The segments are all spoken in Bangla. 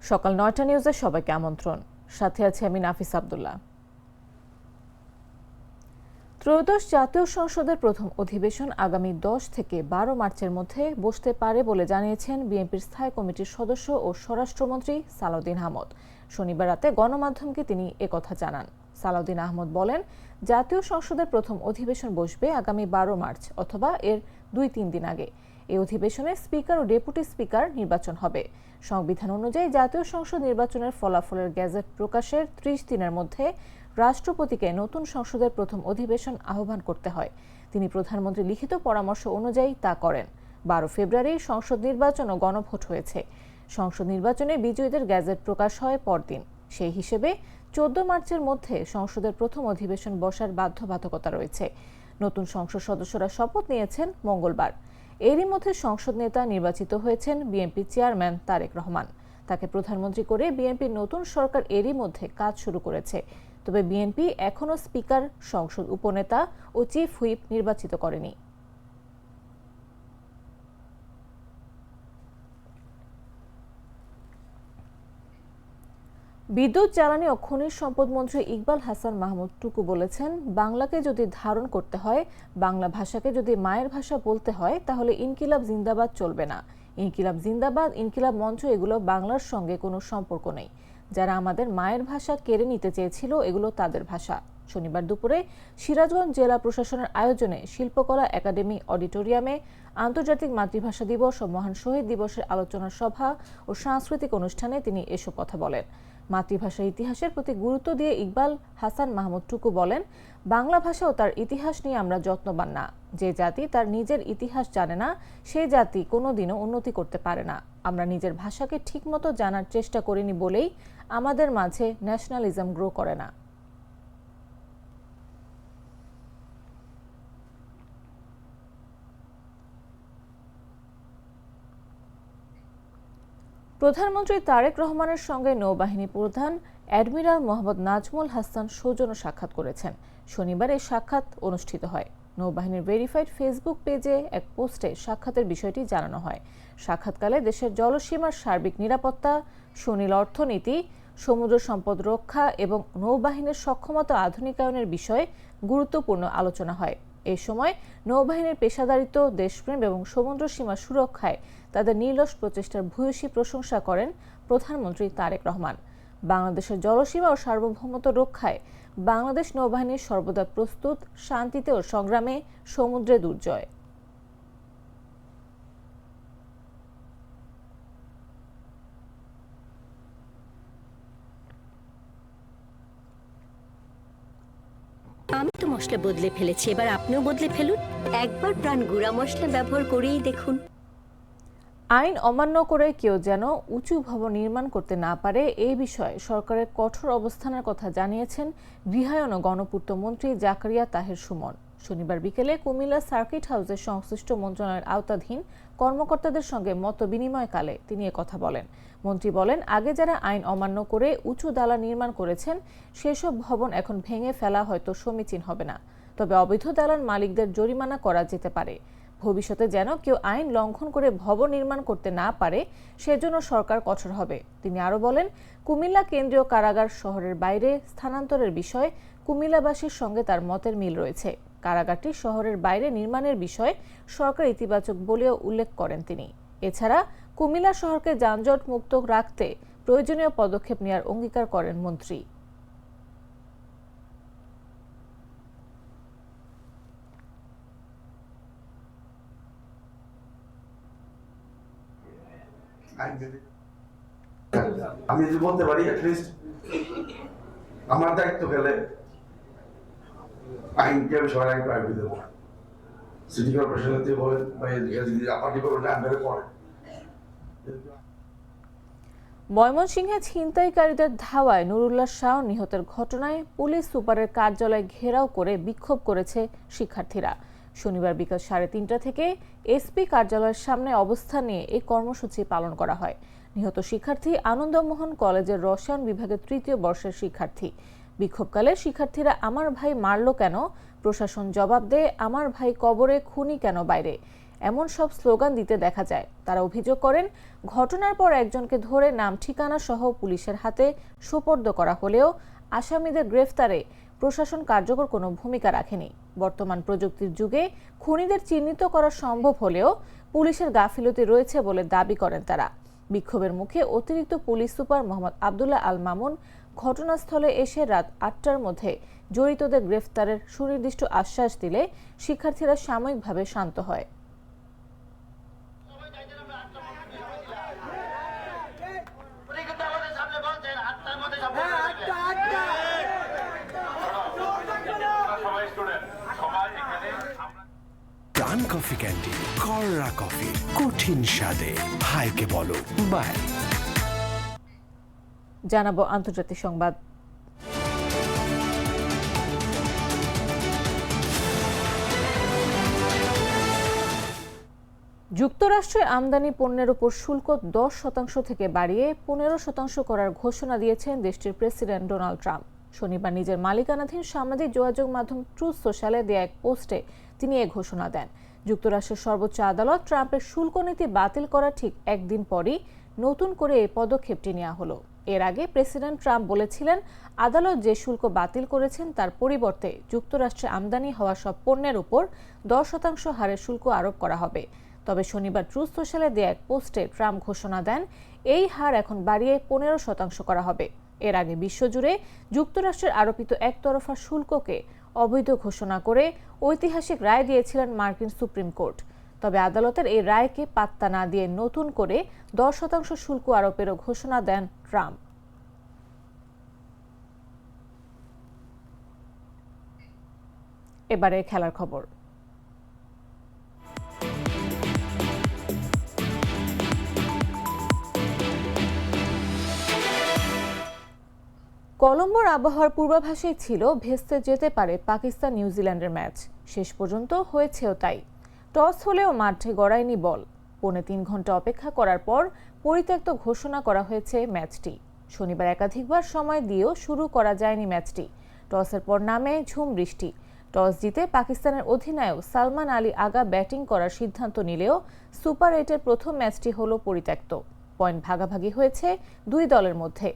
সকাল ৯টা নিউজে সবাইকে আমন্ত্রণ। সাথে আছে আমি নাফিস আব্দুল্লাহ। ত্রয়োদশ জাতীয় সংসদের প্রথম অধিবেশন আগামী ১০ থেকে ১২ মার্চের মধ্যে বসতে পারে বলে জানিয়েছেন বিএনপির স্থায়ী কমিটির সদস্য ও স্বরাষ্ট্রমন্ত্রী সালাউদ্দিন আহমদ। শনিবার রাতে গণমাধ্যমকে তিনি একথা জানান। সালাউদ্দিন আহমদ বলেন, জাতীয় সংসদের প্রথম অধিবেশন বসবে আগামী ১২ মার্চ অথবা এর ২-৩ দিন আগে। এই অধিবেশনে স্পিকার ও ডেপুটি স্পিকার নির্বাচন হবে। সংবিধান অনুযায়ী জাতীয় সংসদ নির্বাচনের ফলাফলের গেজেট প্রকাশের ৩০ দিনের মধ্যে রাষ্ট্রপতিকে নতুন সংসদের প্রথম অধিবেশন আহ্বান করতে হয়। তিনি প্রধানমন্ত্রী লিখিত পরামর্শ অনুযায়ী তা করেন। ১২ ফেব্রুয়ারি সংসদ নির্বাচন ও গণভোট হয়েছে। সংসদ নির্বাচনে বিজয়ীদের গেজেট প্রকাশ হয় পরদিন। সেই হিসেবে ১৪ মার্চের মধ্যে সংসদের প্রথম অধিবেশন বসার বাধ্যবাধকতা রয়েছে। নতুন সংসদ সদস্যরা শপথ নিয়েছেন মঙ্গলবার। এরই মধ্যে সংসদ নেতা নির্বাচিত হয়েছেন বিএনপি চেয়ারম্যান তারেক রহমান। তাকে প্রধানমন্ত্রী করে বিএনপির নতুন সরকার এরই মধ্যে কাজ শুরু করেছে। তবে বিএনপি এখনও স্পিকার, সংসদ উপনেতা ও চিফ হুইপ নির্বাচিত করেনি। বিদ্যুৎ, জ্বালানি ও খনিজ সম্পদ মন্ত্রী ইকবাল হাসান মাহমুদ টুকু বলেছেন, বাংলাকে যদি ধারণ করতে হয়, বাংলা ভাষাকে যদি মায়ের ভাষা বলতে হয়, তাহলে ইনকিলাব জিন্দাবাদ চলবে না। ইনকিলাব জিন্দাবাদ, ইনকিলাব মঞ্চ এগুলো বাংলার সঙ্গে কোনো সম্পর্ক নেই। যারা আমাদের মায়ের ভাষা কেড়ে নিতে চেয়েছিল, এগুলো তাদের ভাষা। শনিবার দুপুরে সিরাজগঞ্জ জেলা প্রশাসনের আয়োজনে শিল্পকলা একাডেমি অডিটোরিয়ামে আন্তর্জাতিক মাতৃভাষা দিবস ও মহান শহীদ দিবসের আলোচনা সভা ও সাংস্কৃতিক অনুষ্ঠানে তিনি এসব কথা বলেন। মাতৃভাষার ইতিহাসের প্রতি গুরুত্ব দিয়ে ইকবাল হাসান মাহমুদ টুকু বলেন, বাংলা ভাষা ও তার ইতিহাস নিয়ে আমরা যত্নবান না। যে জাতি তার নিজের ইতিহাস জানে না, সেই জাতি কোনোদিনও উন্নতি করতে পারে না। আমরা নিজের ভাষাকে ঠিকমতো জানার চেষ্টা করিনি বলেই আমাদের মাঝে ন্যাশনালিজম গ্রো করে না। প্রধানমন্ত্রী তারেক রহমানের সঙ্গে নৌবাহিনী প্রধান অ্যাডমিরাল মোহাম্মদ নাজমুল হাসান সৌজন্য সাক্ষাৎ করেছেন। শনিবার এই সাক্ষাৎ অনুষ্ঠিত হয়। নৌবাহিনীর ভেরিফাইড ফেসবুক পেজে এক পোস্টে সাক্ষাতের বিষয়টি জানানো হয়। সাক্ষাৎকালে দেশের জলসীমার সার্বিক নিরাপত্তা, সুনীল অর্থনীতি, সমুদ্র সম্পদ রক্ষা এবং নৌবাহিনীর সক্ষমতা আধুনিকায়নের বিষয়ে গুরুত্বপূর্ণ আলোচনা হয়। এই সময় নৌবাহিনীর পেশাদারিত্ব, দেশপ্রেম এবং সমুদ্র সীমা সুরক্ষায় তাদের নিরলস প্রচেষ্টার ভূয়সী প্রশংসা করেন প্রধানমন্ত্রী তারেক রহমান। বাংলাদেশের জলসীমা ও সার্বভৌমত্ব রক্ষায় বাংলাদেশ নৌবাহিনী সর্বদা প্রস্তুত, শান্তিতে ও সংগ্রামে সমুদ্রে দুর্জয়। আমি তো মশলা বদলে ফেলেছি, এবার আপনিও বদলে ফেলুন। একবার প্রাণ গুঁড়া মশলা ব্যবহার করেই দেখুন। আইন অমান্য করে কেউ যেন উঁচু ভবন নির্মাণ করতে না পারে, এই বিষয়ে সরকারের কঠোর অবস্থানের কথা জানিয়েছেন গৃহায়ন ও গণপূর্ত মন্ত্রী জাকারিয়া তাহের সুমন। শনিবার বিকেলে কুমিল্লা সার্কিট হাউসের সংশ্লিষ্ট মন্ত্রণালয়ের আওতাধীন কর্মকর্তাদের সঙ্গে মত বিনিময়কালে তিনি একথা বলেন। মন্ত্রী বলেন, আগে যারা আইন অমান্য করে উঁচু দালান নির্মাণ করেছেন, সেসব ভবন এখন ভেঙে ফেলা হয়তো সমীচীন হবে না। তবে অবৈধ দালান মালিকদের জরিমানা করা যেতে পারে। ভবিষ্যতে যেন কেউ আইন লঙ্ঘন করে ভবন নির্মাণ করতে না পারে, সেজন্য সরকার কঠোর হবে। তিনি আরও বলেন, কুমিল্লা কেন্দ্রীয় কারাগার শহরের বাইরে স্থানান্তরের বিষয়ে কুমিল্লাবাসীর সঙ্গে তার মতের মিল রয়েছে। কারাগারটি শহরের বাইরে নির্মাণের বিষয়ে সরকার ইতিবাচক বলেও উল্লেখ করেন তিনি। এছাড়া কুমিল্লা শহরকে যানজট মুক্ত রাখতে প্রয়োজনীয় পদক্ষেপ নেওয়ার অঙ্গীকার করেন মন্ত্রী। আমি যদি বলতে পারি অ্যাটলিস্ট আমার দায়িত্ব গেলে আইনকে আমি সবাই প্রায়োরিটি দেবো। সিটি কর্পোরেশনের যে বলেন বা আপনার ডিপার্টমেন্টে আন্ডারে পড়ে। ময়মনসিংহে ছিনতাইকারীদের ধাওয়ায় নুরুল্লাহ শাহ নিহতের ঘটনায় পুলিশ সুপারের কার্যালয় ঘেরাও করে বিক্ষোভ করেছে শিক্ষার্থীরা। শনিবার বিকাল 3:30 থেকে এসপি কার্যালয়ের সামনে অবস্থান নিয়ে এই কর্মসূচি পালন করা হয়। নিহত শিক্ষার্থী আনন্দমোহন কলেজের রসায়ন বিভাগের 3য় বর্ষের শিক্ষার্থী। বিক্ষোভকালে শিক্ষার্থীরা আমার ভাই মারল কেন, প্রশাসন জবাব দেয় আমার ভাই কবরে, খুনি কেন বাইরে, এমন সব স্লোগান দিতে দেখা যায়। তারা অভিযোগ করেন, ঘটনার পর একজনকে ধরে নাম ঠিকানা সহ পুলিশের হাতে সোপর্দ করা হলেও আসামিদের গ্রেফতারে প্রশাসন কার্যকর কোনো ভূমিকা রাখেনি। বর্তমান প্রযুক্তির যুগে খুনিদের চিহ্নিত করা সম্ভব হলেও পুলিশের গাফিলতি রয়েছে বলে দাবি করেন তারা। বিক্ষোভের মুখে অতিরিক্ত পুলিশ সুপার মোহাম্মদ আবদুল্লাহ আল মামুন ঘটনাস্থলে এসে রাত ৮টার মধ্যে জড়িতদের গ্রেফতারের সুনির্দিষ্ট আশ্বাস দিলে শিক্ষার্থীরা সাময়িকভাবে শান্ত হয়। প্রাণ কফি ক্যান্ডি, কররা কফি, কঠিন স্বাদে, হাইকে বলো বাই। জানাবো আন্তর্জাতিক সংবাদ। যুক্তরাষ্ট্রে আমদানি পণ্যের উপর শুল্ক 10% থেকে বাড়িয়ে 15% করার ঘোষণা দিয়েছেন দেশটির প্রেসিডেন্ট ডোনাল্ড ট্রাম্প। শনিবার নিজের মালিকানাধীন সামাজিক যোগাযোগ মাধ্যম ট্রুথ সোশ্যালে দেয়া এক পোস্টে তিনি এ ঘোষণা দেন। যুক্তরাষ্ট্রের সর্বোচ্চ আদালত ট্রাম্পের শুল্ক নীতি বাতিল করার ঠিক একদিন পরই নতুন করে এই পদক্ষেপটি নেওয়া হলো। এর আগে প্রেসিডেন্ট ট্রাম্প বলেছিলেন, আদালত যে শুল্ক বাতিল করেছেন তার পরিবর্তে যুক্তরাষ্ট্রে আমদানি হওয়া সব পণ্যের উপর 10% হারে শুল্ক আরোপ করা হবে। তবে শনিবার ট্রুথ সোশ্যালে দেয়া এক পোস্টে ট্রাম্প ঘোষণা দেন, এই হার এখন বাড়িয়ে 15% করা হবে। এর আগে বিশ্বজুড়ে যুক্তরাষ্ট্রের আরোপিত একতরফা শুল্ককে অবৈধ ঘোষণা করে ঐতিহাসিক রায় দিয়েছিলেন মার্কিন সুপ্রিম কোর্ট। তবে আদালতের এই রায়কে পাত্তা না দিয়ে নতুন করে 10% শুল্ক আরোপেরও ঘোষণা দেন ট্রাম্প। এবারে খেলার খবর। কলম্বোর আবহাওয়ার পূর্বাভাসেই ছিল ভেস্তে যেতে পারে পাকিস্তান নিউজিল্যান্ডের ম্যাচ। শেষ পর্যন্ত হয়েছেও তাই। টস হলেও মাঠে গড়ায়নি বল। 3.25 ঘন্টা অপেক্ষা করার পর পরিত্যক্ত ঘোষণা করা হয়েছে ম্যাচটি। শনিবার একাধিকবার সময় দিয়েও শুরু করা যায়নি ম্যাচটি। টসের পর নামে ঝুম বৃষ্টি। টস জিতে পাকিস্তানের অধিনায়ক সালমান আলী আগা ব্যাটিং করার সিদ্ধান্ত নিলেও সুপার 8-এর প্রথম ম্যাচটি হলো পরিত্যক্ত। পয়েন্ট ভাগাভাগি হয়েছে দুই দলের মধ্যে।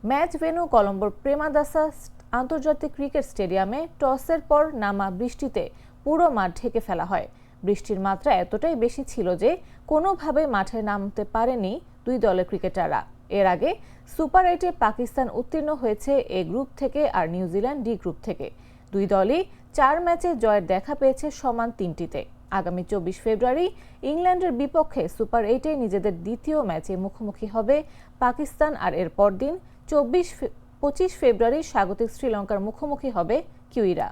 ম্যাচ ভেন্যু কলম্বোর প্রেমাদাসা আন্তর্জাতিক ক্রিকেট স্টেডিয়ামে টসের পর নামা বৃষ্টিতে পুরো মাঠ ঢেকে ফেলা হয়। বৃষ্টির মাত্রা এতটাই বেশি ছিল যে কোনোভাবে মাঠে নামতে পারেনি দুই দলের ক্রিকেটাররা। এর আগে সুপার 8-এ পাকিস্তান উত্তীর্ণ হয়েছে এ গ্রুপ থেকে আর নিউজিল্যান্ড ডি গ্রুপ থেকে। দুই দলই 4 ম্যাচে জয়ের দেখা পেয়েছে সমান 3টিতে। আগামী 24 ফেব্রুয়ারি ইংল্যান্ডের বিপক্ষে সুপার 8-এ নিজেদের দ্বিতীয় ম্যাচে মুখোমুখি হবে পাকিস্তান, আর এর পরদিন 25 ফেব্রুয়ারি স্বাগতিক শ্রীলঙ্কার মুখোমুখি হবে কিউইরা।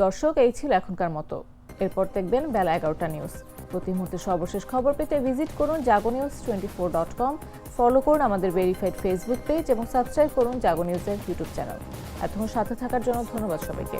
দর্শক, এই ছিল এখনকার মতো। এরপর দেখবেন বেলা 11টা নিউজ। প্রতি মুহূর্তে সর্বশেষ খবর পেতে ভিজিট করুন jagonews24.com, ফলো করুন আমাদের ভেরিফাইড ফেসবুক পেজ এবং সাবস্ক্রাইব করুন জাগো নিউজের ইউটিউব চ্যানেল। এতক্ষণ সাথে থাকার জন্য ধন্যবাদ সবাইকে।